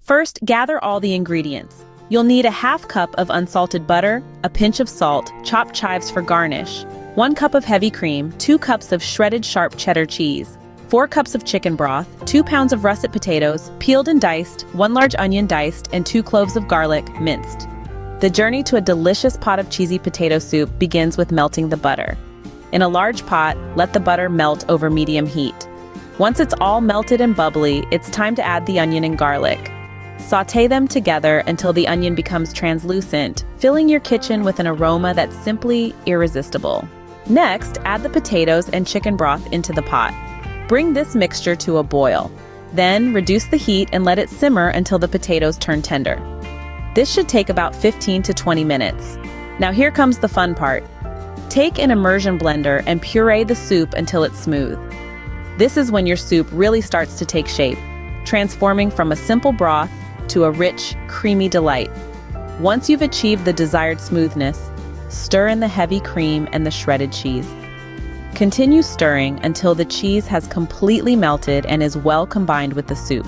First, gather all the ingredients. You'll need a half cup of unsalted butter, a pinch of salt, chopped chives for garnish, 1 cup of heavy cream, 2 cups of shredded sharp cheddar cheese, 4 cups of chicken broth, 2 pounds of russet potatoes, peeled and diced, 1 large onion diced, and 2 cloves of garlic, minced. The journey to a delicious pot of cheesy potato soup begins with melting the butter. In a large pot, let the butter melt over medium heat. Once it's all melted and bubbly, it's time to add the onion and garlic. Sauté them together until the onion becomes translucent, filling your kitchen with an aroma that's simply irresistible. Next, add the potatoes and chicken broth into the pot. Bring this mixture to a boil. Then, reduce the heat and let it simmer until the potatoes turn tender. This should take about 15 to 20 minutes. Now here comes the fun part. Take an immersion blender and puree the soup until it's smooth. This is when your soup really starts to take shape, transforming from a simple broth to a rich, creamy delight. Once you've achieved the desired smoothness, stir in the heavy cream and the shredded cheese. Continue stirring until the cheese has completely melted and is well combined with the soup.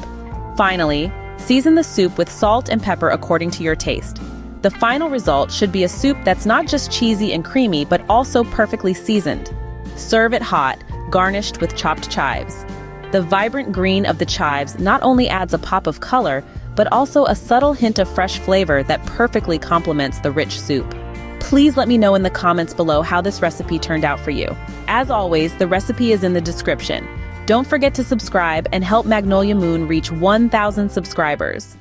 Finally, season the soup with salt and pepper according to your taste. The final result should be a soup that's not just cheesy and creamy, but also perfectly seasoned. Serve it hot, garnished with chopped chives. The vibrant green of the chives not only adds a pop of color, but also a subtle hint of fresh flavor that perfectly complements the rich soup. Please let me know in the comments below how this recipe turned out for you. As always, the recipe is in the description. Don't forget to subscribe and help Magnolia Moon reach 1,000 subscribers.